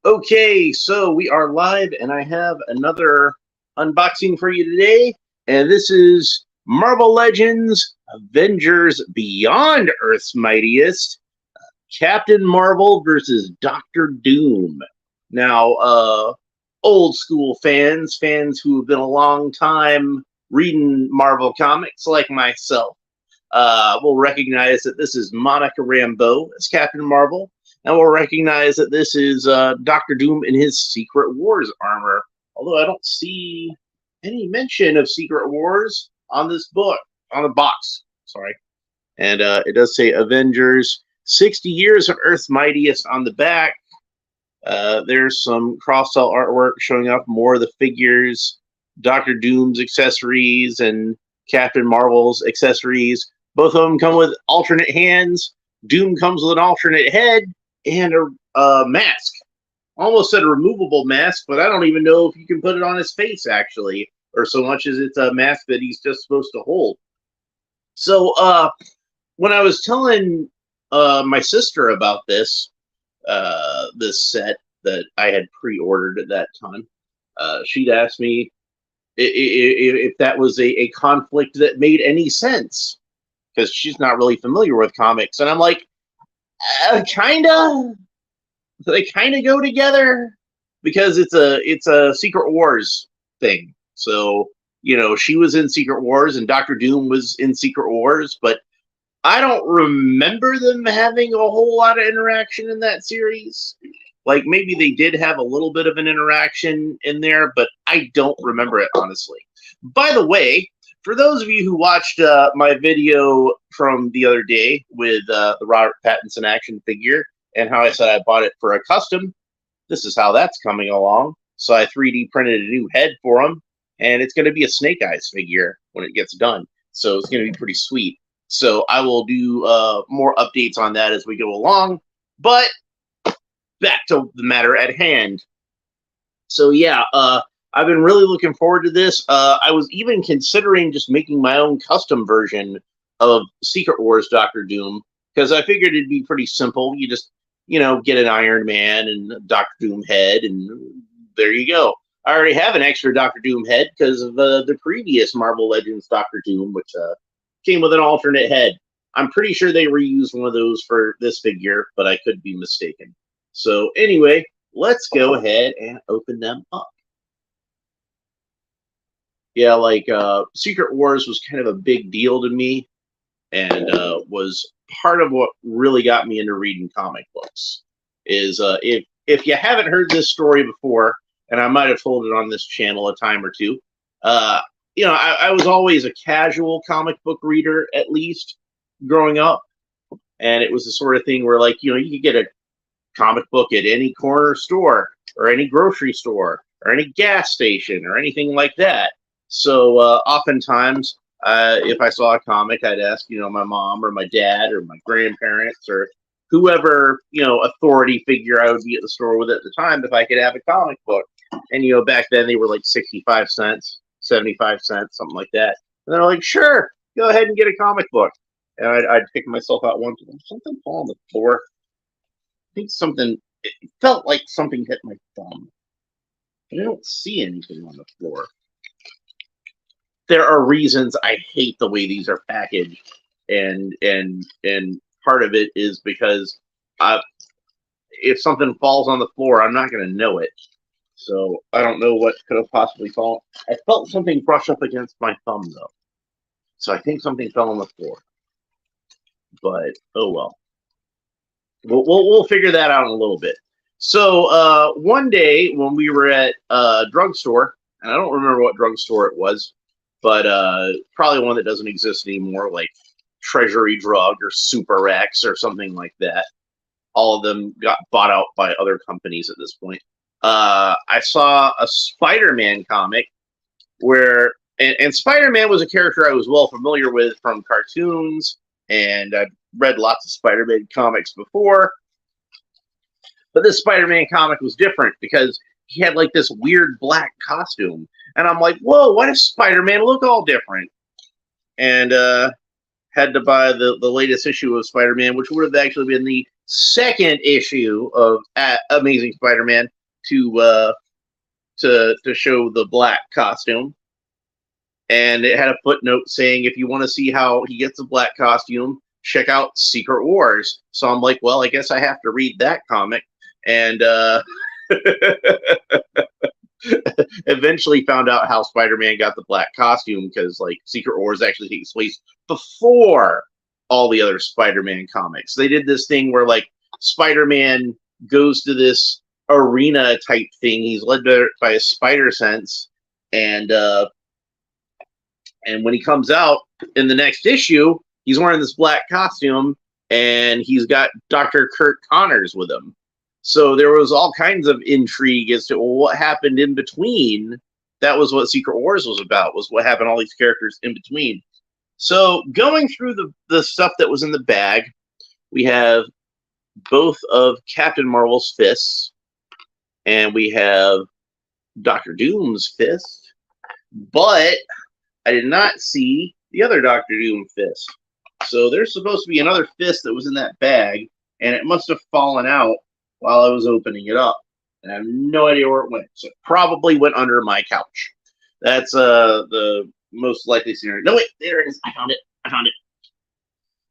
Okay, so we are live, and I have another unboxing for you today. And this is Marvel Legends Avengers Beyond Earth's Mightiest Captain Marvel versus Doctor Doom. Now, old school fans who have been a long time reading Marvel comics, like myself, will recognize that this is Monica Rambeau as Captain Marvel, and we'll recognize that this is Doctor Doom in his Secret Wars armor. Although I don't see any mention of Secret Wars on this book, on the box. Sorry. And it does say Avengers 60 Years of Earth's Mightiest on the back. There's some cross-sell artwork showing off more of the figures, Doctor Doom's accessories, and Captain Marvel's accessories. Both of them come with alternate hands. Doom comes with an alternate head and a mask. Almost said a removable mask, but I don't even know if you can put it on his face, actually, or so much as it's a mask that he's just supposed to hold. So, when I was telling my sister about this set that I had pre-ordered at that time, she'd asked me if that was a conflict that made any sense, because she's not really familiar with comics, and I'm like, kinda. They kind of go together because it's a Secret Wars thing. So she was in Secret Wars and Doctor Doom was in Secret Wars, but I don't remember them having a whole lot of interaction in that series. Like maybe they did have a little bit of an interaction in there, but I don't remember it honestly. By the way, for those of you who watched my video from the other day with the Robert Pattinson action figure and how I said I bought it for a custom, this is how that's coming along. So I 3D printed a new head for him, and it's going to be a Snake Eyes figure when it gets done. So it's going to be pretty sweet. So I will do more updates on that as we go along. But back to the matter at hand. So yeah, I've been really looking forward to this. I was even considering just making my own custom version of Secret Wars Doctor Doom, because I figured it'd be pretty simple. You just, get an Iron Man and a Doctor Doom head, and there you go. I already have an extra Doctor Doom head because of the previous Marvel Legends Doctor Doom, which came with an alternate head. I'm pretty sure they reused one of those for this figure, but I could be mistaken. So anyway, let's go ahead and open them up. Yeah, like Secret Wars was kind of a big deal to me, and was part of what really got me into reading comic books. Is if you haven't heard this story before, and I might have told it on this channel a time or two, I was always a casual comic book reader, at least growing up, and it was the sort of thing where, like, you could get a comic book at any corner store or any grocery store or any gas station or anything like that. So oftentimes, if I saw a comic, I'd ask, my mom or my dad or my grandparents or whoever, authority figure I would be at the store with at the time if I could have a comic book. And, back then they were like 65 cents, 75 cents, something like that. And they're like, sure, go ahead and get a comic book. And I'd pick myself out once. Something fall on the floor. I think it felt like something hit my thumb. But I don't see anything on the floor. There are reasons I hate the way these are packaged, and part of it is because if something falls on the floor, I'm not going to know it. So I don't know what could have possibly fallen. I felt something brush up against my thumb though, so I think something fell on the floor. But oh well, we'll figure that out in a little bit. So one day when we were at a drugstore, and I don't remember what drugstore it was, but probably one that doesn't exist anymore, like Treasury Drug or Super X or something like that. All of them got bought out by other companies at this point. I saw a Spider-Man comic where, and Spider-Man was a character I was well familiar with from cartoons, and I'd read lots of Spider-Man comics before. But this Spider-Man comic was different because he had like this weird black costume. And I'm like, whoa, why does Spider-Man look all different? And had to buy the latest issue of Spider-Man, which would have actually been the second issue of Amazing Spider-Man to show the black costume, and it had a footnote saying if you want to see how he gets a black costume, check out Secret Wars. So I'm like, well, I guess I have to read that comic, and eventually found out how Spider-Man got the black costume, because like Secret Wars actually takes place before all the other Spider-Man comics. They did this thing where like Spider-Man goes to this arena type thing. He's led by a spider sense, and when he comes out in the next issue, he's wearing this black costume, and he's got Dr. Curt Connors with him. So there was all kinds of intrigue as to what happened in between. That was what Secret Wars was about, was what happened to all these characters in between. So going through the stuff that was in the bag, we have both of Captain Marvel's fists, and we have Doctor Doom's fist, but I did not see the other Doctor Doom fist. So there's supposed to be another fist that was in that bag, and it must have fallen out while I was opening it up. And I have no idea where it went. So it probably went under my couch. That's the most likely scenario. No, wait, there it is. I found it.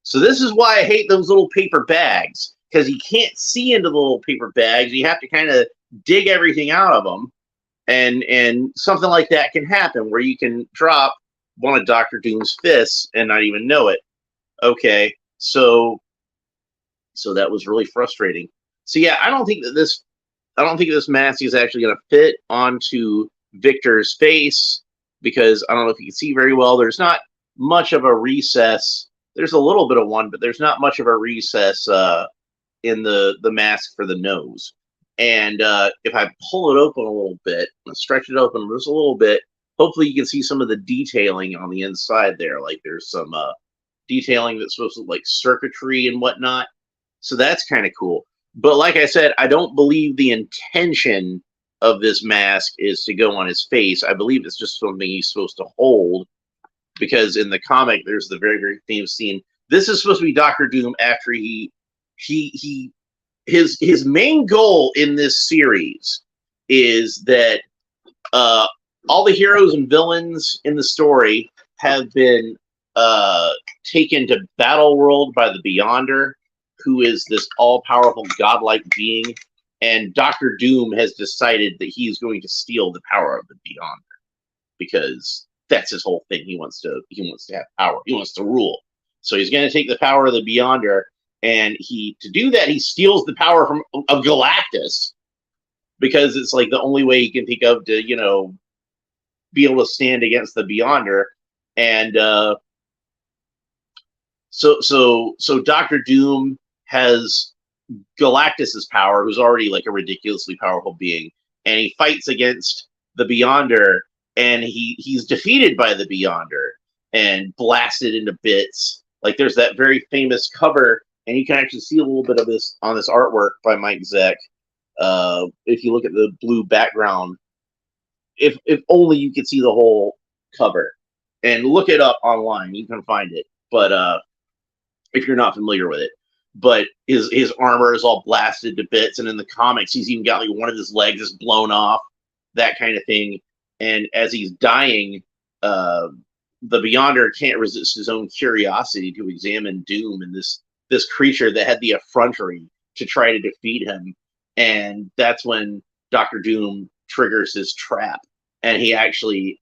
So this is why I hate those little paper bags, because you can't see into the little paper bags. You have to kind of dig everything out of them. And something like that can happen where you can drop one of Dr. Doom's fists and not even know it. Okay, so that was really frustrating. So yeah, I don't think this mask is actually going to fit onto Victor's face, because I don't know if you can see very well. There's not much of a recess. There's a little bit of one, but there's not much of a recess in the mask for the nose. And if I pull it open a little bit, stretch it open just a little bit, hopefully you can see some of the detailing on the inside there. Like there's some detailing that's supposed to look like circuitry and whatnot. So that's kind of cool. But like I said, I don't believe the intention of this mask is to go on his face. I believe it's just something he's supposed to hold, because in the comic, there's the very, very famous scene. This is supposed to be Doctor Doom after his main goal in this series is that all the heroes and villains in the story have been taken to Battle World by the Beyonder, who is this all-powerful godlike being, and Doctor Doom has decided that he's going to steal the power of the Beyonder, because that's his whole thing. He wants to have power. He wants to rule. So he's going to take the power of the Beyonder, and to do that, he steals the power of Galactus, because it's like the only way he can think of to, be able to stand against the Beyonder. And so Doctor Doom has Galactus's power, who's already like a ridiculously powerful being, and he fights against the Beyonder, and he's defeated by the Beyonder and blasted into bits. Like there's that very famous cover, and you can actually see a little bit of this on this artwork by Mike Zeck. If you look at the blue background, if only you could see the whole cover, and look it up online, you can find it. But if you're not familiar with it, but his armor is all blasted to bits, and in the comics, he's even got like one of his legs is blown off, that kind of thing. And as he's dying, the Beyonder can't resist his own curiosity to examine Doom and this creature that had the effrontery to try to defeat him. And that's when Doctor Doom triggers his trap, and he actually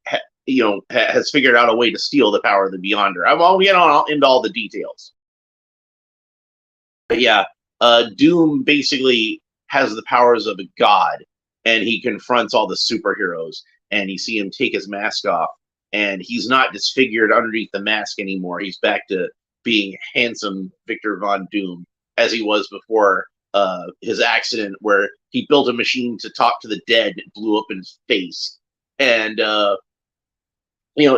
has figured out a way to steal the power of the Beyonder. I won't get into all the details. But yeah, Doom basically has the powers of a god, and he confronts all the superheroes, and you see him take his mask off, and he's not disfigured underneath the mask anymore. He's back to being handsome Victor Von Doom, as he was before his accident, where he built a machine to talk to the dead and it blew up in his face. And at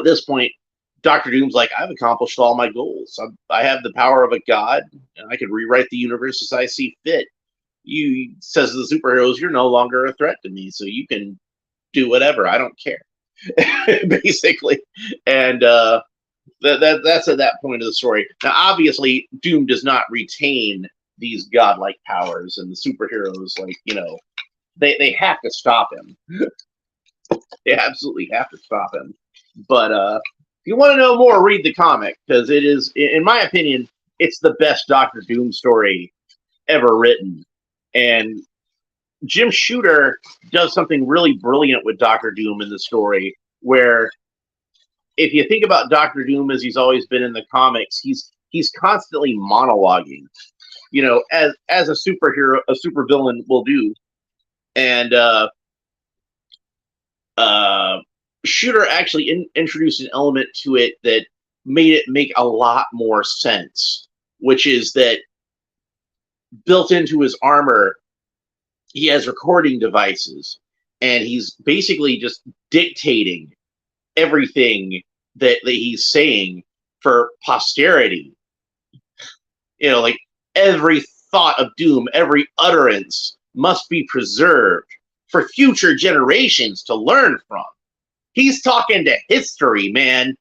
this point, Doctor Doom's like, I've accomplished all my goals. I have the power of a god, and I can rewrite the universe as I see fit. Says to the superheroes, you're no longer a threat to me, so you can do whatever. I don't care, basically. And that's at that point of the story. Now, obviously, Doom does not retain these godlike powers, and the superheroes, like, they have to stop him. They absolutely have to stop him. But if you want to know more, read the comic, because it is, in my opinion, it's the best Doctor Doom story ever written. And Jim Shooter does something really brilliant with Doctor Doom in the story, where if you think about Doctor Doom as he's always been in the comics, he's constantly monologuing, as a superhero, a supervillain will do. And Shooter actually introduced an element to it that made it make a lot more sense, which is that built into his armor, he has recording devices, and he's basically just dictating everything that he's saying for posterity. Like every thought of Doom, every utterance must be preserved for future generations to learn from. He's talking to history, man.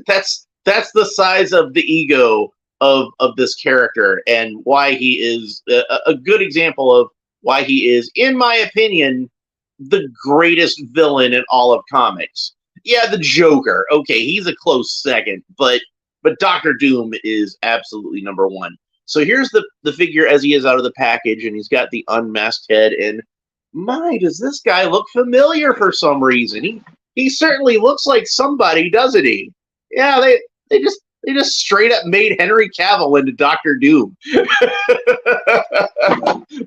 That's the size of the ego of this character, and why he is a good example of why he is, in my opinion, the greatest villain in all of comics. Yeah, the Joker. Okay, he's a close second, but Doctor Doom is absolutely number one. So here's the figure as he is out of the package, and he's got the unmasked head, and my, does this guy look familiar for some reason. He certainly looks like somebody, doesn't he? Yeah, they just straight up made Henry Cavill into Doctor Doom.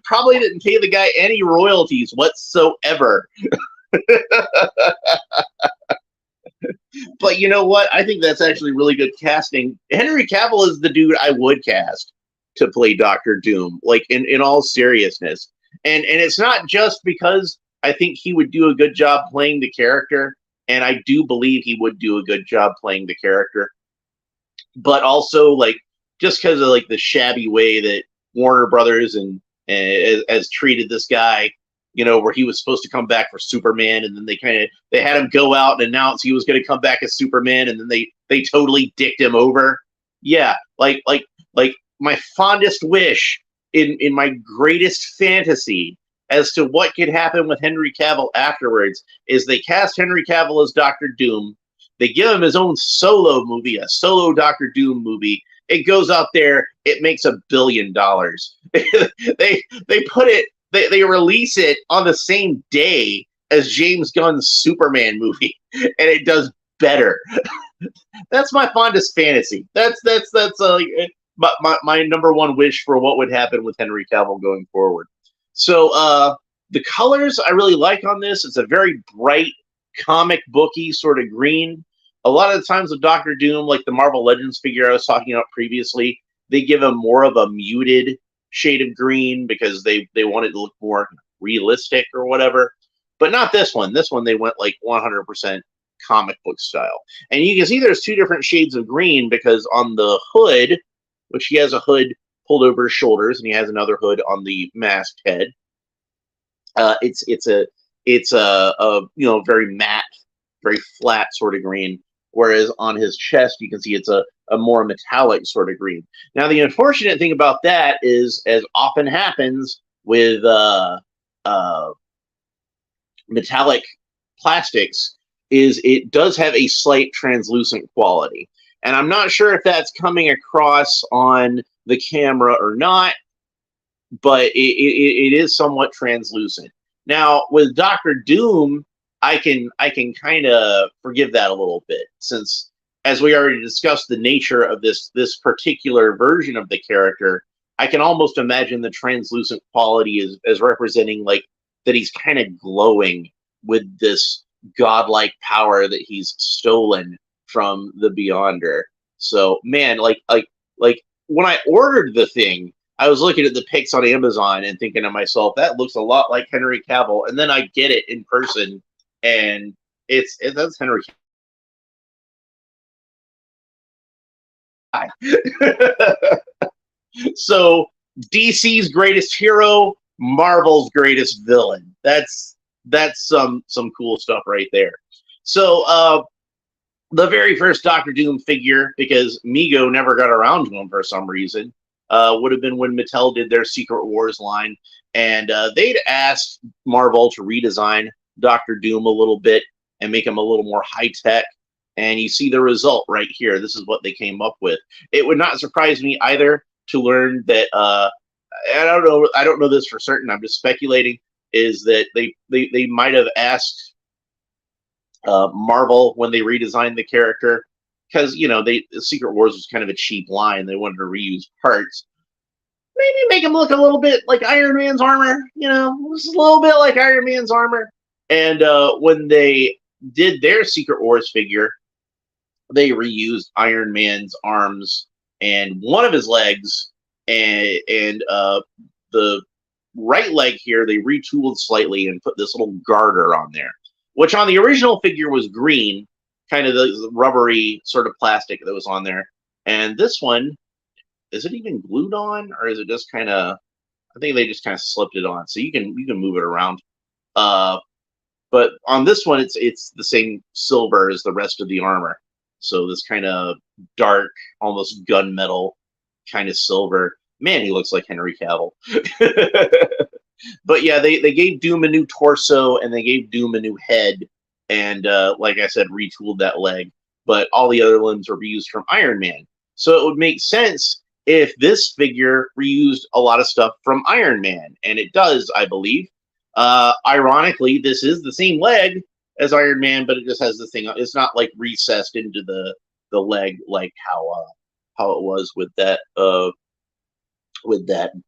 Probably didn't pay the guy any royalties whatsoever. But you know what? I think that's actually really good casting. Henry Cavill is the dude I would cast to play Doctor Doom, like in all seriousness. And it's not just because I think he would do a good job playing the character, and I do believe he would do a good job playing the character, but also like just because of like the shabby way that Warner Brothers and has treated this guy, where he was supposed to come back for Superman, and then they had him go out and announce he was going to come back as Superman, and then they totally dicked him over. Yeah, like my fondest wish in my greatest fantasy as to what could happen with Henry Cavill afterwards is they cast Henry Cavill as Doctor Doom. They give him his own solo movie, a solo Doctor Doom movie. It goes out there, it makes $1 billion. They put it, they release it on the same day as James Gunn's Superman movie, and it does better. That's my fondest fantasy. That's my number one wish for what would happen with Henry Cavill going forward. So the colors I really like on this. It's a very bright, comic booky sort of green. A lot of the times with Doctor Doom, like the Marvel Legends figure I was talking about previously, they give him more of a muted shade of green because they want it to look more realistic or whatever. But not this one. This one they went like 100% comic book style. And you can see there's two different shades of green because on the hood, which he has a hood pulled over his shoulders, and he has another hood on the masked head. It's a very matte, very flat sort of green. Whereas on his chest, you can see it's a more metallic sort of green. Now, the unfortunate thing about that is, as often happens with metallic plastics, is it does have a slight translucent quality. And I'm not sure if that's coming across on the camera or not, but it is somewhat translucent. Now, with Doctor Doom, I can kind of forgive that a little bit, since, as we already discussed, the nature of this particular version of the character, I can almost imagine the translucent quality as representing like that he's kind of glowing with this godlike power that he's stolen from the Beyonder. So, man, like when I ordered the thing, I was looking at the pics on Amazon and thinking to myself, that looks a lot like Henry Cavill. And then I get it in person, and that's Henry Cavill. So, DC's greatest hero, Marvel's greatest villain. That's some cool stuff right there. So, the very first Doctor Doom figure, because Mego never got around to him for some reason, would have been when Mattel did their Secret Wars line, and they'd asked Marvel to redesign Doctor Doom a little bit and make him a little more high tech. And you see the result right here. This is what they came up with. It would not surprise me either to learn that I don't know this for certain. I'm just speculating. Is that they might have asked Marvel when they redesigned the character, because Secret Wars was kind of a cheap line. They wanted to reuse parts. Maybe make him look a little bit like Iron Man's armor. Just a little bit like Iron Man's armor. And when they did their Secret Wars figure, they reused Iron Man's arms and one of his legs, and the right leg here they retooled slightly and put this little garter on there, which on the original figure was green, kind of the rubbery sort of plastic that was on there. And this one, is it even glued on, or is it just kind of? I think they just kind of slipped it on, so you can move it around. But on this one, it's the same silver as the rest of the armor. So this kind of dark, almost gunmetal kind of silver. Man, he looks like Henry Cavill. But yeah, they gave Doom a new torso and they gave Doom a new head. And like I said, retooled that leg. But all the other limbs were reused from Iron Man. So it would make sense if this figure reused a lot of stuff from Iron Man. And it does, I believe. Ironically, this is the same leg as Iron Man, but it just has the thing. It's not like recessed into the leg like how it was with that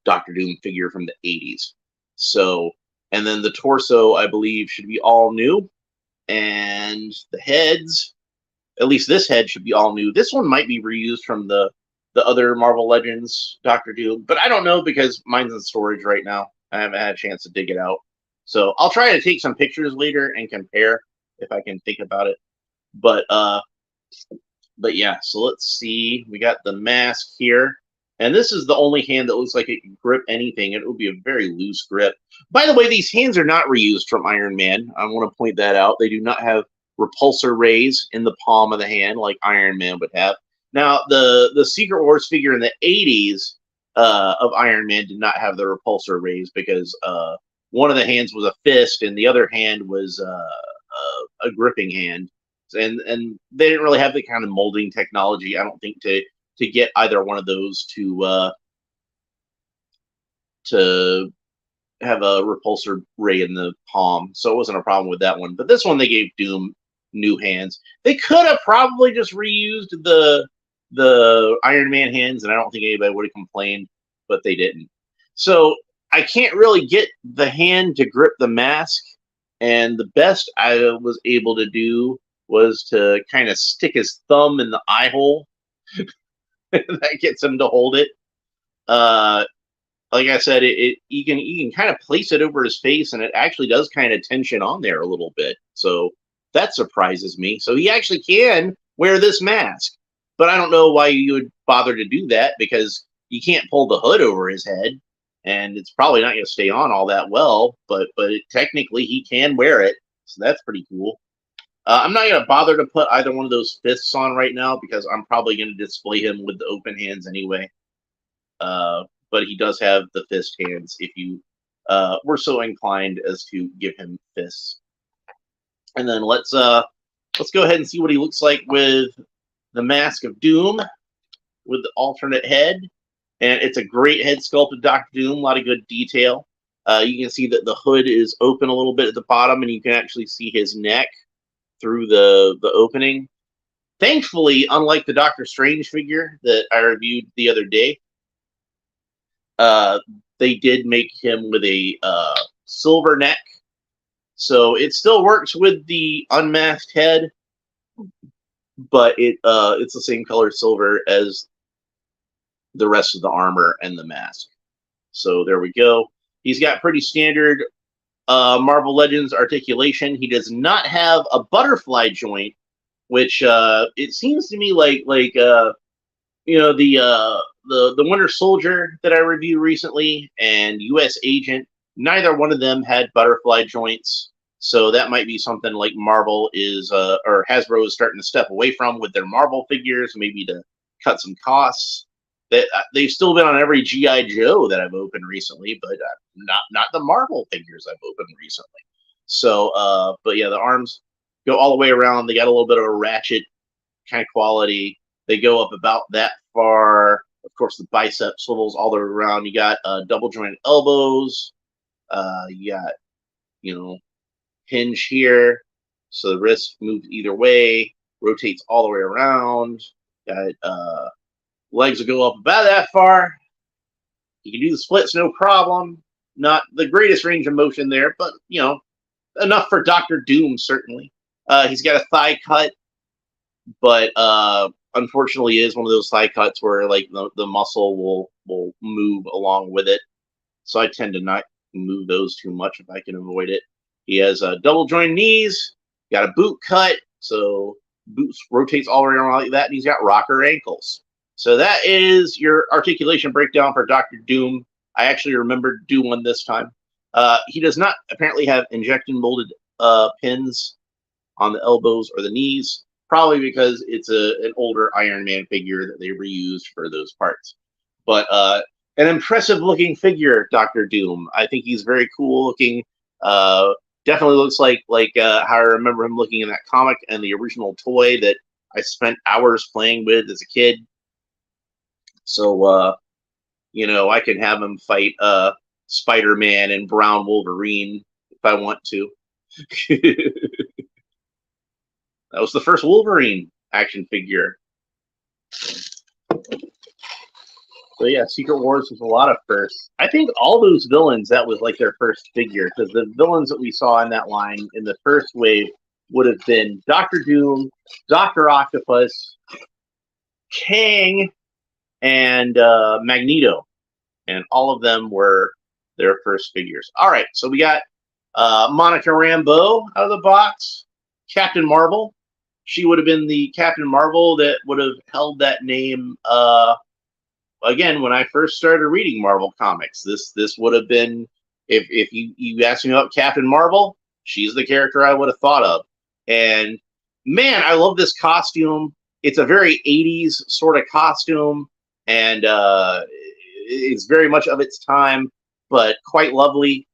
Doctor Doom figure from the 80s. So, and then the torso, I believe, should be all new, and the heads, at least this head, should be all new. This one might be reused from the other Marvel Legends Doctor Doom, but I don't know because mine's in storage right now. I haven't had a chance to dig it out. So I'll try to take some pictures later and compare if I can think about it. But yeah, so let's see. We got the mask here. And this is the only hand that looks like it can grip anything. It would be a very loose grip. By the way, these hands are not reused from Iron Man. I want to point that out. They do not have repulsor rays in the palm of the hand like Iron Man would have. Now, the Secret Wars figure in the 80s of Iron Man did not have the repulsor rays because one of the hands was a fist and the other hand was a gripping hand, and they didn't really have the kind of molding technology, I don't think, to get either one of those to have a repulsor ray in the palm, so it wasn't a problem with that one. But this one, they gave Doom new hands. They could have probably just reused the Iron Man hands, and I don't think anybody would have complained, but they didn't. So I can't really get the hand to grip the mask, and the best I was able to do was to kind of stick his thumb in the eye hole. That gets him to hold it. Like I said, you can kind of place it over his face, and it actually does kind of tension on there a little bit. So that surprises me. So he actually can wear this mask, but I don't know why you would bother to do that, because you can't pull the hood over his head, and it's probably not going to stay on all that well. But technically, he can wear it, so that's pretty cool. I'm not going to bother to put either one of those fists on right now because I'm probably going to display him with the open hands anyway. But he does have the fist hands if you were so inclined as to give him fists. And then let's go ahead and see what he looks like with the Mask of Doom with the alternate head. And it's a great head sculpt of Dr. Doom, a lot of good detail. You can see that the hood is open a little bit at the bottom, and you can actually see his neck through the opening. Thankfully, unlike the Doctor Strange figure that I reviewed the other day, they did make him with a silver neck. So it still works with the unmasked head, but it's the same color silver as the rest of the armor and the mask. So there we go. He's got pretty standard Marvel Legends articulation. He does not have a butterfly joint, which it seems to me like the Winter Soldier that I reviewed recently and U.S. Agent. Neither one of them had butterfly joints. So that might be something like Marvel is, or Hasbro is starting to step away from with their Marvel figures, maybe to cut some costs. That they've still been on every GI Joe that I've opened recently, but not the Marvel figures I've opened recently. So, but yeah, the arms go all the way around. They got a little bit of a ratchet kind of quality. They go up about that far. Of course, the bicep swivels all the way around. You got double jointed elbows. You got, hinge here, so the wrist moves either way, rotates all the way around. Got legs will go up about that far. You can do the splits no problem. Not the greatest range of motion there, but enough for Doctor Doom certainly. He's got a thigh cut, but unfortunately, it is one of those thigh cuts where like the muscle will move along with it. So I tend to not move those too much if I can avoid it. He has double jointed knees, got a boot cut, so boots rotates all around like that, and he's got rocker ankles. So that is your articulation breakdown for Dr. Doom. I actually remembered doing one this time. He does not apparently have injection molded pins on the elbows or the knees, probably because it's an older Iron Man figure that they reused for those parts. But an impressive looking figure, Dr. Doom. I think he's very cool looking. Definitely looks like how I remember him looking in that comic and the original toy that I spent hours playing with as a kid. So, I can have him fight Spider-Man and Brown Wolverine if I want to. That was the first Wolverine action figure. So yeah, Secret Wars was a lot of firsts. I think all those villains, that was like their first figure, because the villains that we saw in that line in the first wave would have been Doctor Doom, Dr. Octopus, Kang, and Magneto. And all of them were their first figures. All right, so we got Monica Rambeau out of the box. Captain Marvel. She would have been the Captain Marvel that would have held that name again, when I first started reading Marvel comics. This would have been, if you asked me about Captain Marvel, she's the character I would have thought of. And man, I love this costume. It's a very 80s sort of costume, and it's very much of its time, but quite lovely.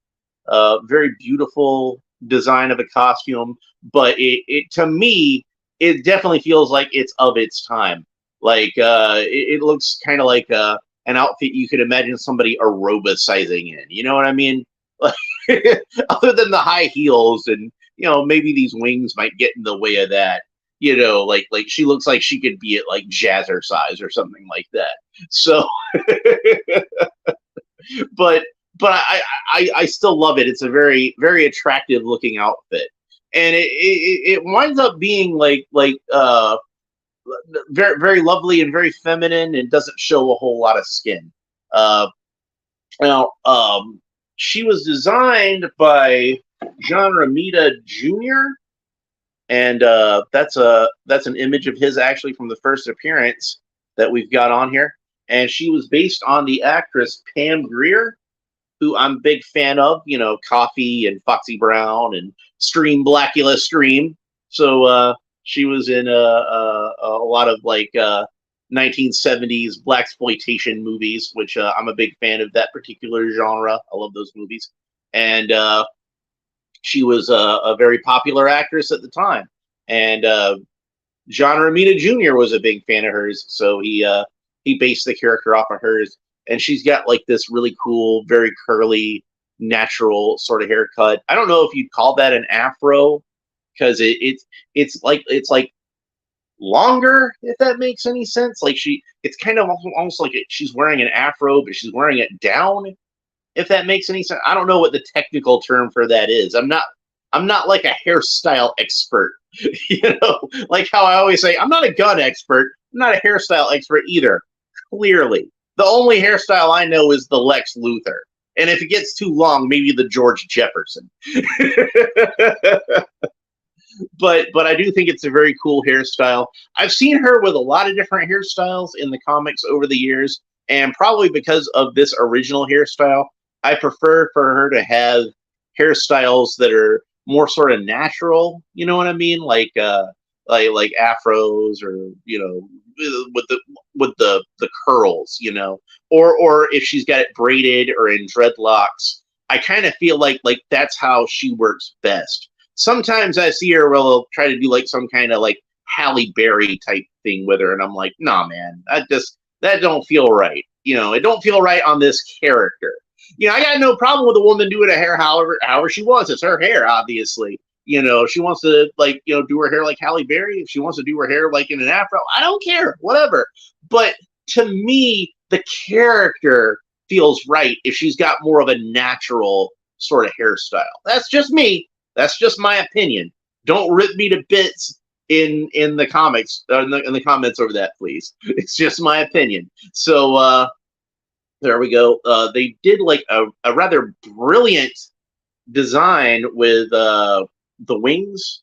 Very beautiful design of a costume, but it to me, it definitely feels like it's of its time. Like it looks kind of like an outfit you could imagine somebody aerobicizing in. You know what I mean? Like, other than the high heels, and maybe these wings might get in the way of that. Like she looks like she could be at like Jazzercise or something like that. So, but I still love it. It's a very, very attractive looking outfit, and it winds up being like very, very lovely and very feminine, and doesn't show a whole lot of skin. Now, she was designed by John Romita Jr., and that's an image of his actually from the first appearance that we've got on here. And she was based on the actress Pam Grier, who I'm a big fan of. Coffee and Foxy Brown and Scream, Blackula Scream. So she was in a lot of like 1970s blaxploitation movies, which I'm a big fan of that particular genre. I love those movies. And she was a very popular actress at the time. And John Romita Jr. was a big fan of hers, so he based the character off of hers. And she's got like this really cool, very curly, natural sort of haircut. I don't know if you'd call that an afro, because it's like longer, if that makes any sense. Like it's kind of almost like she's wearing an afro, but she's wearing it down, if that makes any sense. I don't know what the technical term for that is. I'm not like a hairstyle expert, like how I always say, I'm not a gun expert. I'm not a hairstyle expert either. Clearly, the only hairstyle I know is the Lex Luthor. And if it gets too long, maybe the George Jefferson. But I do think it's a very cool hairstyle. I've seen her with a lot of different hairstyles in the comics over the years, and probably because of this original hairstyle, I prefer for her to have hairstyles that are more sort of natural. You know what I mean? Like afros, or with the curls, or if she's got it braided or in dreadlocks. I kind of feel like that's how she works best. Sometimes I see her will try to do like some kind of like Halle Berry type thing with her, and I'm like, nah, man, that don't feel right. It don't feel right on this character. I got no problem with a woman doing her hair however she wants. It's her hair, obviously. If she wants to do her hair like Halle Berry, if she wants to do her hair like in an afro, I don't care, whatever. But to me, the character feels right if she's got more of a natural sort of hairstyle. That's just me. That's just my opinion. Don't rip me to bits in the comics, in the comments over that, please. It's just my opinion. So there we go. They did like a rather brilliant design with the wings,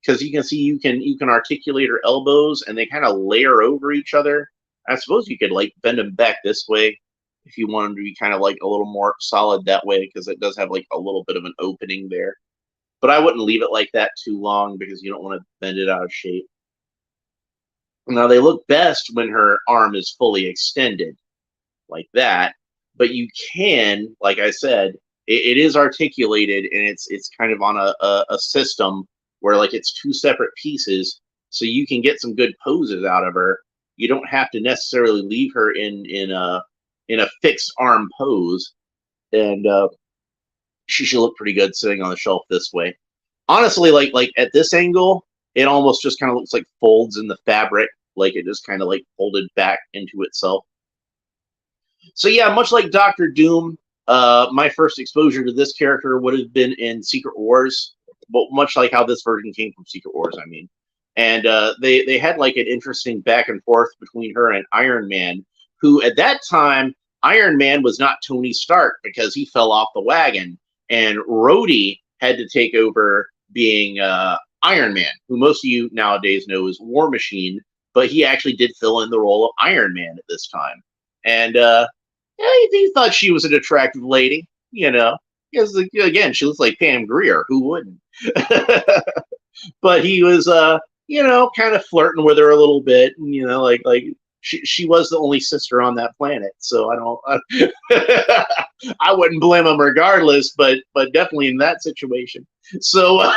because you can see you can articulate her elbows, and they kind of layer over each other. I suppose you could like bend them back this way if you want them to be kind of like a little more solid that way, because it does have like a little bit of an opening there. But I wouldn't leave it like that too long, because you don't want to bend it out of shape. Now, they look best when her arm is fully extended like that, but you can, like I said, it is articulated, and it's kind of on a system where like it's two separate pieces, so you can get some good poses out of her. You don't have to necessarily leave her in a fixed arm pose, and she should look pretty good sitting on the shelf this way. Honestly, like at this angle, it almost just kind of looks like folds in the fabric, like it just kind of like folded back into itself. So yeah, much like Doctor Doom, my first exposure to this character would have been in Secret Wars, but much like how this version came from Secret Wars, I mean. And they had like an interesting back and forth between her and Iron Man, who at that time, Iron Man was not Tony Stark because he fell off the wagon, and Rhodey had to take over being Iron Man, who most of you nowadays know as War Machine, but he actually did fill in the role of Iron Man at this time. And he thought she was an attractive lady, because again, she looks like Pam Grier. Who wouldn't? But he was, kind of flirting with her a little bit, and like she was the only sister on that planet, so I wouldn't blame him regardless, but definitely in that situation. So,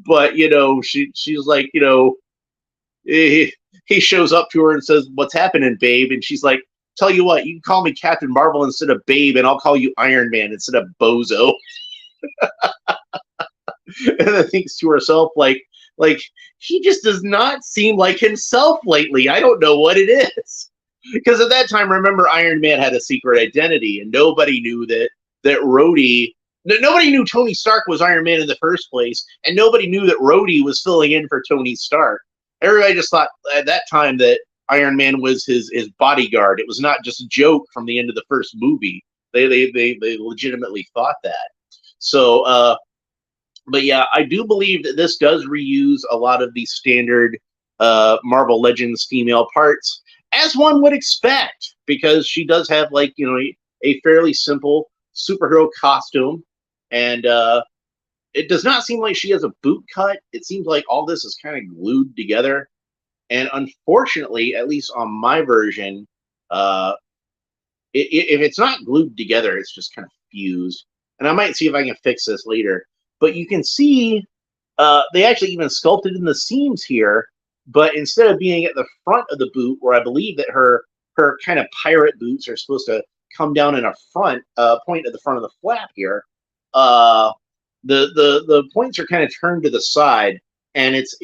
but she's like, he shows up to her and says, "What's happening, babe?" And she's like, "Tell you what, you can call me Captain Marvel instead of Babe, and I'll call you Iron Man instead of Bozo." And then thinks to herself, like he just does not seem like himself lately. I don't know what it is. Because at that time, remember, Iron Man had a secret identity, and nobody knew that Rhodey. Nobody knew Tony Stark was Iron Man in the first place, and nobody knew that Rhodey was filling in for Tony Stark. Everybody just thought at that time that Iron Man was his bodyguard. It was not just a joke from the end of the first movie. They legitimately thought that. So, but yeah, I do believe that this does reuse a lot of the standard Marvel Legends female parts, as one would expect, because she does have like a fairly simple superhero costume, and it does not seem like she has a boot cut. It seems like all this is kind of glued together. And unfortunately, at least on my version, if it's not glued together, it's just kind of fused. And I might see if I can fix this later. But you can see they actually even sculpted in the seams here. But instead of being at the front of the boot, where I believe that her kind of pirate boots are supposed to come down in a point at the front of the flap here, the points are kind of turned to the side, and it's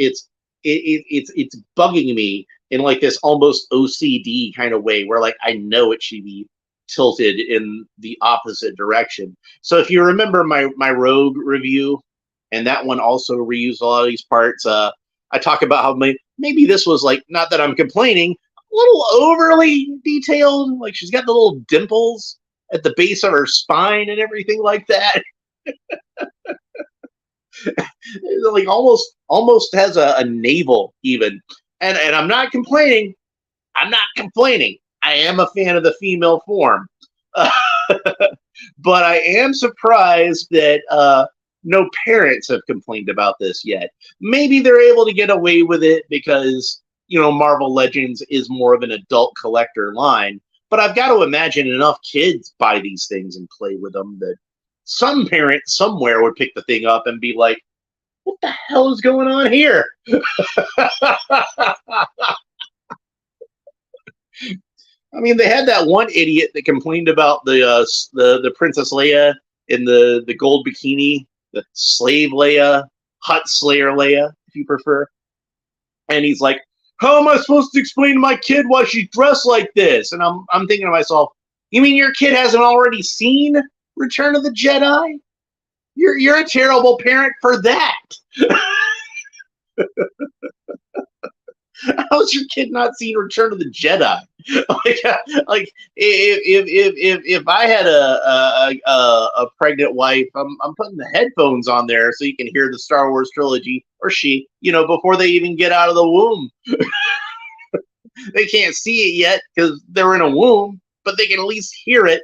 bugging me in like this almost OCD kind of way, where like I know it should be tilted in the opposite direction. So if you remember my Rogue review, and that one also reused a lot of these parts, I talk about how maybe this was like, not that I'm complaining, a little overly detailed. Like she's got the little dimples at the base of her spine and everything like that. Like almost has a navel even. And I'm not complaining. I am a fan of the female form. But I am surprised that no parents have complained about this yet. Maybe they're able to get away with it because, Marvel Legends is more of an adult collector line. But I've got to imagine enough kids buy these things and play with them that some parent somewhere would pick the thing up and be like, what the hell is going on here? I mean, they had that one idiot that complained about the Princess Leia in the gold bikini, the slave Leia, Hut Slayer Leia, if you prefer. And he's like, "How am I supposed to explain to my kid why she's dressed like this?" And I'm thinking to myself, you mean your kid hasn't already seen Return of the Jedi? You're a terrible parent for that. How's your kid not seen Return of the Jedi? like if I had a pregnant wife, I'm putting the headphones on there so you can hear the Star Wars trilogy, or she, before they even get out of the womb. They can't see it yet because they're in a womb, but they can at least hear it.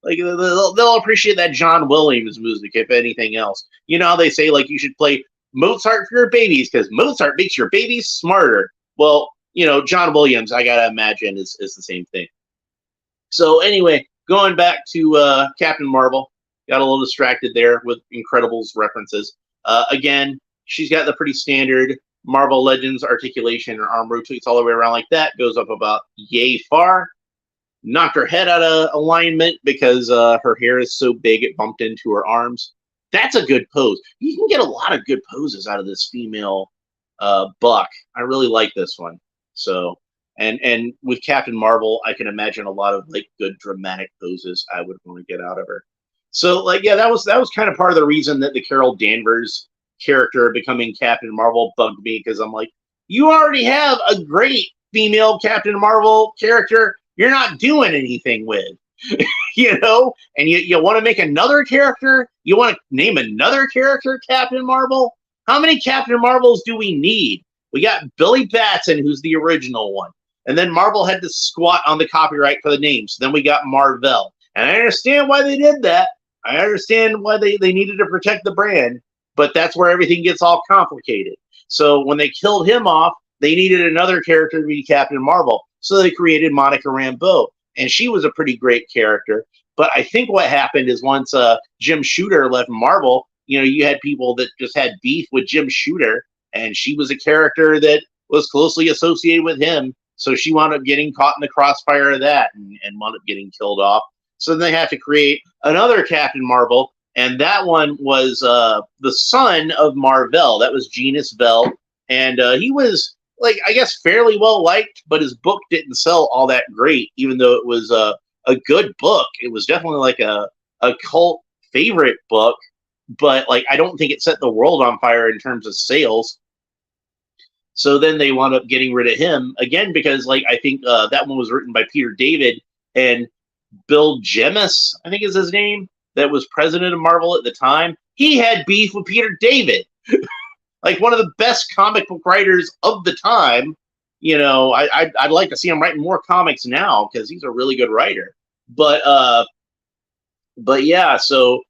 Like they'll appreciate that John Williams music, if anything else. You know how they say like you should play Mozart for your babies because Mozart makes your babies smarter. Well, John Williams, I gotta imagine is the same thing. So anyway, going back to Captain Marvel, got a little distracted there with Incredibles references. Again, she's got the pretty standard Marvel Legends articulation. Her arm rotates all the way around like that, goes up about yay far. Knocked her head out of alignment because her hair is so big it bumped into her arms. That's a good pose. You can get a lot of good poses out of this female buck. I really like this one. So, and with Captain Marvel, I can imagine a lot of like good dramatic poses I would want to get out of her. So, like, yeah, that was kind of part of the reason that the Carol Danvers character becoming Captain Marvel bugged me, because I'm like, you already have a great female Captain Marvel character you're not doing anything with. And you want to make another character? You want to name another character Captain Marvel? How many Captain Marvels do we need? We got Billy Batson, who's the original one. And then Marvel had to squat on the copyright for the name. So then we got Marvel. And I understand why they did that. I understand why they needed to protect the brand. But that's where everything gets all complicated. So when they killed him off, they needed another character to be Captain Marvel. So they created Monica Rambeau. And she was a pretty great character. But I think what happened is once Jim Shooter left Marvel, you had people that just had beef with Jim Shooter. And she was a character that was closely associated with him. So she wound up getting caught in the crossfire of that and wound up getting killed off. So then they have to create another Captain Marvel. And that one was the son of Mar-Vell. That was Genus Vell. And he was, like, I guess, fairly well liked, but his book didn't sell all that great, even though it was a good book. It was definitely like a cult favorite book. But, like, I don't think it set the world on fire in terms of sales. So then they wound up getting rid of him again because, like, I think that one was written by Peter David, and Bill Jemas, I think is his name, that was president of Marvel at the time. He had beef with Peter David, like one of the best comic book writers of the time. I'd like to see him writing more comics now because he's a really good writer. But yeah, so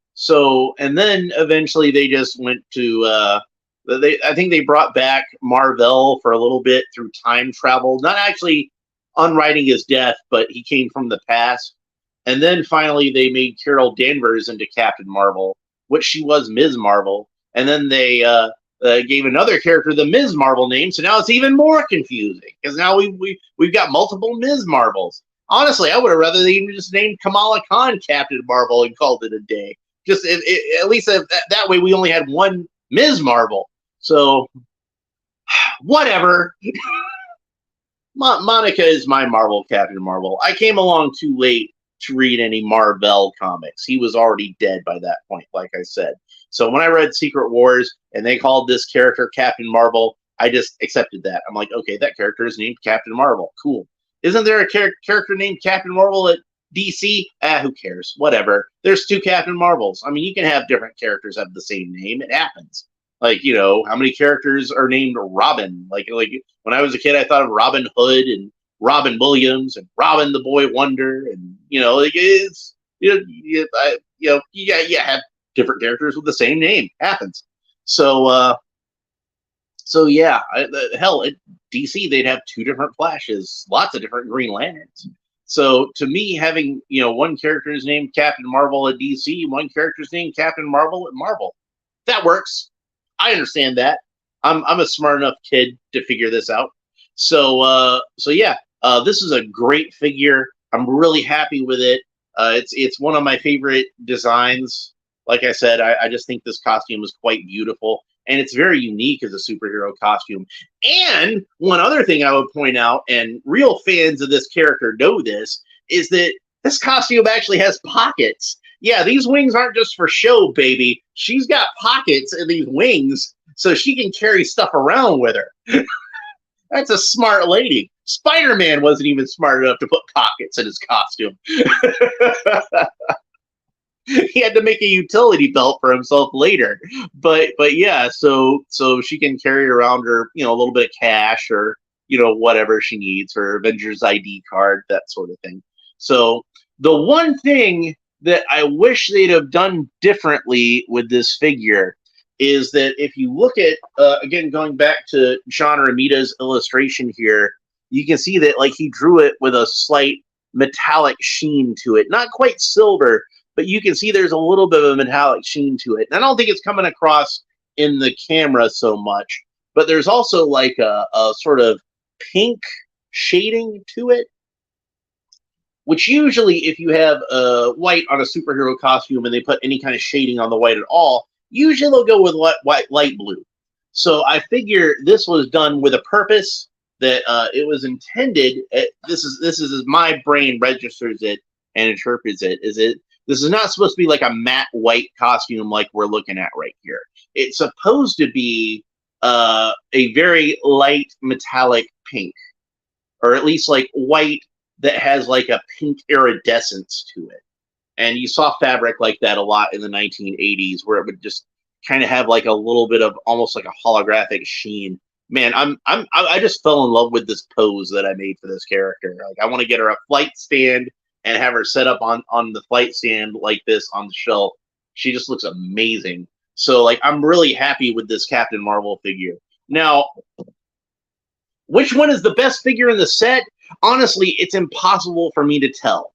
and then eventually they just went to. I think they brought back Mar-Vell for a little bit through time travel, not actually unwriting his death, but he came from the past. And then finally they made Carol Danvers into Captain Marvel, which she was Ms. Marvel. And then they gave another character the Ms. Marvel name, so now it's even more confusing because now we've got multiple Ms. Marvels. Honestly, I would have rather they even just named Kamala Khan Captain Marvel and called it a day. Just at least that way we only had one Ms. Marvel. So, whatever. Monica is my Marvel Captain Marvel. I came along too late to read any Mar-Vell comics. He was already dead by that point, like I said. So when I read Secret Wars and they called this character Captain Marvel, I just accepted that. I'm like, okay, that character is named Captain Marvel. Cool. Isn't there a character named Captain Marvel at DC? Who cares? Whatever. There's two Captain Marvels. I mean, you can have different characters have the same name. It happens. Like, how many characters are named Robin? Like when I was a kid, I thought of Robin Hood and Robin Williams and Robin the Boy Wonder. And, You have different characters with the same name. Happens. So, yeah, hell, at DC they'd have two different Flashes, lots of different Green Lanterns. So to me, having one character's named Captain Marvel at DC, one character's named Captain Marvel at Marvel, that works. I understand that. I'm a smart enough kid to figure this out. So yeah, this is a great figure. I'm really happy with it. It's one of my favorite designs. Like I said, I just think this costume is quite beautiful, and it's very unique as a superhero costume. And one other thing I would point out, and real fans of this character know this, is that this costume actually has pockets. Yeah, these wings aren't just for show, baby. She's got pockets in these wings so she can carry stuff around with her. That's a smart lady. Spider-Man wasn't even smart enough to put pockets in his costume. He had to make a utility belt for himself later. But yeah, so she can carry around her, a little bit of cash or, whatever she needs, her Avengers ID card, that sort of thing. So the one thing that I wish they'd have done differently with this figure is that if you look at, again, going back to John Romita's illustration here, you can see that like he drew it with a slight metallic sheen to it. Not quite silver, but you can see there's a little bit of a metallic sheen to it. And I don't think it's coming across in the camera so much, but there's also like a sort of pink shading to it, which usually if you have white on a superhero costume and they put any kind of shading on the white at all, usually they'll go with light blue. So I figure this was done with a purpose, that it was intended. This is as my brain registers it and interprets it. This is not supposed to be like a matte white costume like we're looking at right here. It's supposed to be a very light metallic pink, or at least like white that has like a pink iridescence to it. And you saw fabric like that a lot in the 1980s, where it would just kind of have like a little bit of almost like a holographic sheen. Man, I just fell in love with this pose that I made for this character. Like, I want to get her a flight stand and have her set up on the flight stand like this on the shelf. She just looks amazing. So, like, I'm really happy with this Captain Marvel figure. Now, which one is the best figure in the set? Honestly, it's impossible for me to tell.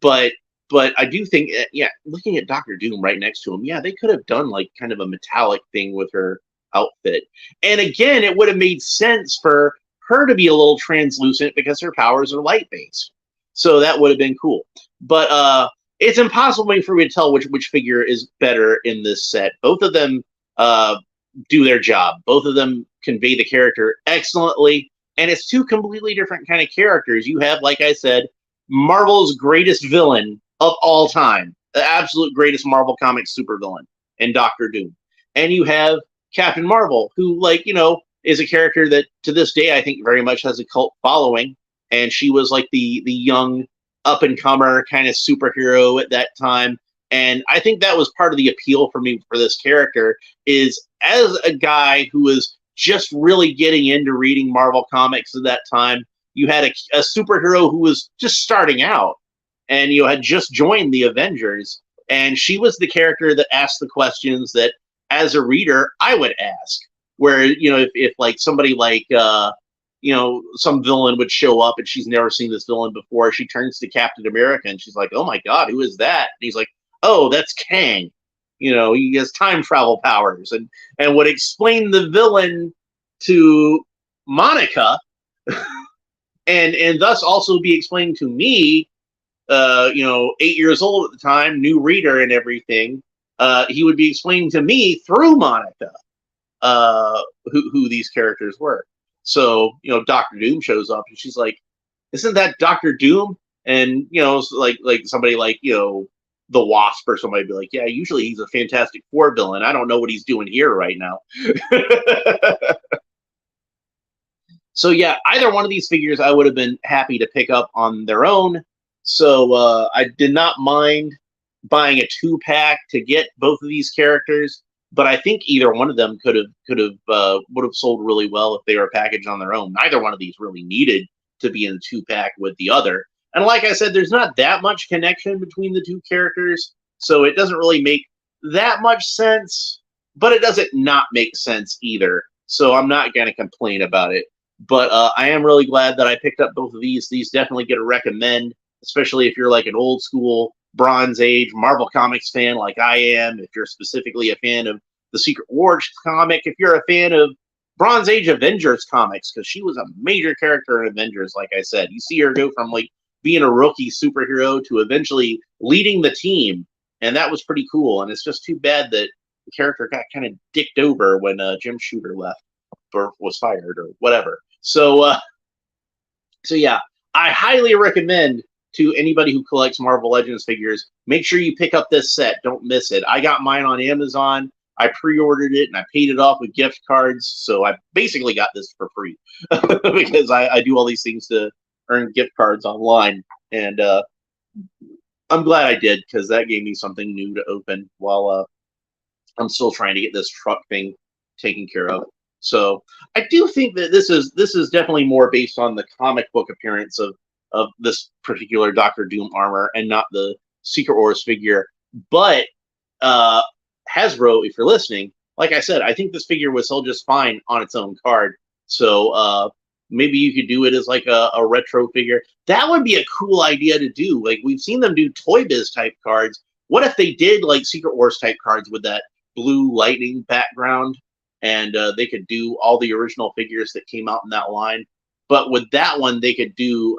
But I do think, yeah, looking at Doctor Doom right next to him, yeah, they could have done like kind of a metallic thing with her outfit. And again, it would have made sense for her to be a little translucent because her powers are light based. So that would have been cool. But it's impossible for me to tell which figure is better in this set. Both of them do their job. Both of them convey the character excellently. And it's two completely different kind of characters. You have, like I said, Marvel's greatest villain of all time, the absolute greatest Marvel Comics supervillain in Doctor Doom. And you have Captain Marvel, who, like, is a character that to this day I think very much has a cult following. And she was like the young up-and-comer kind of superhero at that time. And I think that was part of the appeal for me for this character, is as a guy who was just really getting into reading Marvel Comics at that time, you had a superhero who was just starting out, and had just joined the Avengers, and she was the character that asked the questions that, as a reader, I would ask. Where, if like somebody like, some villain would show up and she's never seen this villain before, she turns to Captain America and she's like, "Oh my God, who is that?" And he's like, "Oh, that's Kang. He has time travel powers," and would explain the villain to Monica, and thus also be explained to me, 8 years old at the time, new reader and everything. He would be explaining to me through Monica who these characters were. So, Doctor Doom shows up and she's like, "Isn't that Doctor Doom?" And, like somebody like, the Wasp or somebody would be like, "Yeah, usually he's a Fantastic Four villain. I don't know what he's doing here right now." So yeah, either one of these figures I would have been happy to pick up on their own. So I did not mind buying a 2-pack to get both of these characters, but I think either one of them would have sold really well if they were packaged on their own. Neither one of these really needed to be in a 2-pack with the other. And like I said, there's not that much connection between the two characters, so it doesn't really make that much sense, but it doesn't not make sense either. So I'm not going to complain about it. But I am really glad that I picked up both of these. These definitely get a recommend, especially if you're like an old school Bronze Age Marvel Comics fan like I am. If you're specifically a fan of the Secret Wars comic, if you're a fan of Bronze Age Avengers comics, because she was a major character in Avengers, like I said. You see her go from like being a rookie superhero to eventually leading the team, and that was pretty cool. And it's just too bad that the character got kind of dicked over when Jim Shooter left or was fired or whatever. So yeah, I highly recommend to anybody who collects Marvel Legends figures, make sure you pick up this set. Don't miss it. I got mine on Amazon. I pre-ordered it and I paid it off with gift cards. So I basically got this for free because I do all these things to earn gift cards online. And I'm glad I did because that gave me something new to open while I'm still trying to get this truck thing taken care of. So I do think that this is definitely more based on the comic book appearance of this particular Doctor Doom armor and not the Secret Wars figure. But Hasbro, if you're listening, like I said, I think this figure would sell just fine on its own card. So maybe you could do it as like a retro figure. That would be a cool idea to do. Like we've seen them do Toy Biz type cards. What if they did like Secret Wars type cards with that blue lightning background, and they could do all the original figures that came out in that line? But with that one, they could do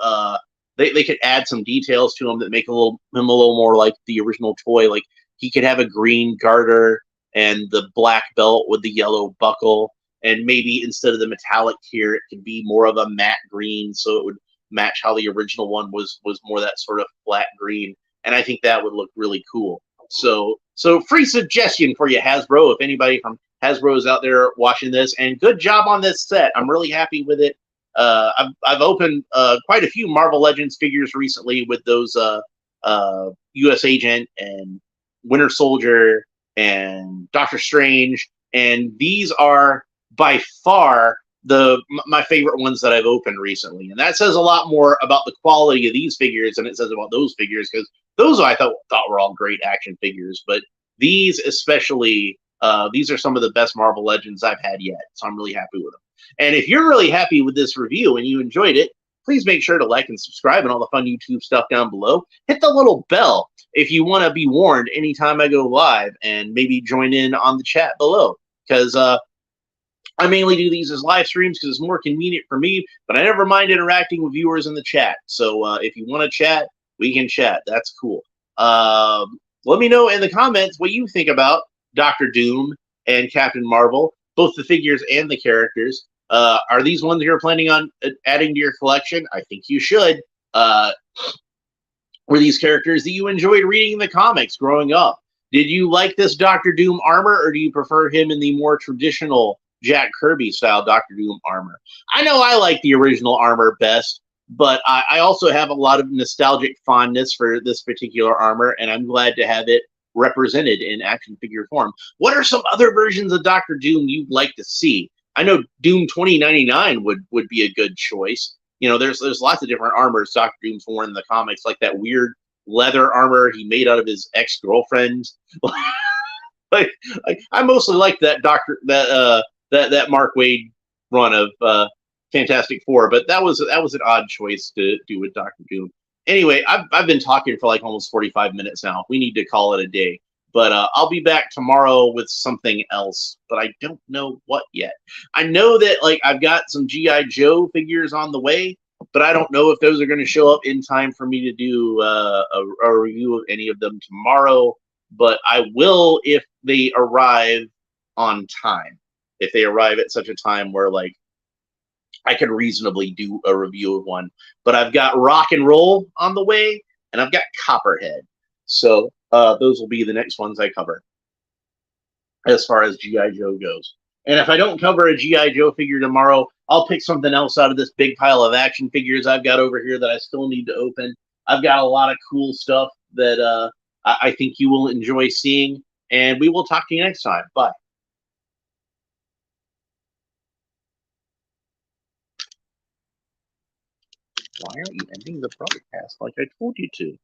they could add some details to him that make him a little more like the original toy. Like he could have a green garter and the black belt with the yellow buckle, and maybe instead of the metallic here, it could be more of a matte green, so it would match how the original one was more that sort of flat green. And I think that would look really cool. So free suggestion for you, Hasbro, if anybody from Hasbro is out there watching this. And good job on this set. I'm really happy with it. I've opened quite a few Marvel Legends figures recently with those U.S. Agent and Winter Soldier and Doctor Strange, and these are by far my favorite ones that I've opened recently. And that says a lot more about the quality of these figures than it says about those figures, because those I thought were all great action figures, but these especially, these are some of the best Marvel Legends I've had yet. So I'm really happy with them. And if you're really happy with this review and you enjoyed it, please make sure to like and subscribe and all the fun YouTube stuff down below. Hit the little bell if you want to be warned anytime I go live, and maybe join in on the chat below, because I mainly do these as live streams because it's more convenient for me, but I never mind interacting with viewers in the chat. So if you want to chat, we can chat. That's cool. Let me know in the comments what you think about Doctor Doom and Captain Marvel, both the figures and the characters. Are these ones you're planning on adding to your collection? I think you should. Were these characters that you enjoyed reading in the comics growing up? Did you like this Doctor Doom armor, or do you prefer him in the more traditional Jack Kirby style Doctor Doom armor? I know I like the original armor best, but I also have a lot of nostalgic fondness for this particular armor, and I'm glad to have it represented in action figure form. What are some other versions of Doctor Doom you'd like to see? I know Doom 2099 would be a good choice. You know, there's lots of different armors Doctor Doom's worn in the comics, like that weird leather armor he made out of his ex-girlfriend. like I mostly like that that Mark Waid run of Fantastic Four, but that was an odd choice to do with Doctor Doom. Anyway, I've been talking for like almost 45 minutes now. We need to call it a day. But I'll be back tomorrow with something else, but I don't know what yet. I know that like I've got some G.I. Joe figures on the way, but I don't know if those are going to show up in time for me to do a review of any of them tomorrow. But I will if they arrive on time. If they arrive at such a time where like I could reasonably do a review of one. But I've got Rock and Roll on the way, and I've got Copperhead. So those will be the next ones I cover as far as G.I. Joe goes. And if I don't cover a G.I. Joe figure tomorrow, I'll pick something else out of this big pile of action figures I've got over here that I still need to open. I've got a lot of cool stuff that I think you will enjoy seeing. And we will talk to you next time. Bye. Why aren't you ending the broadcast like I told you to?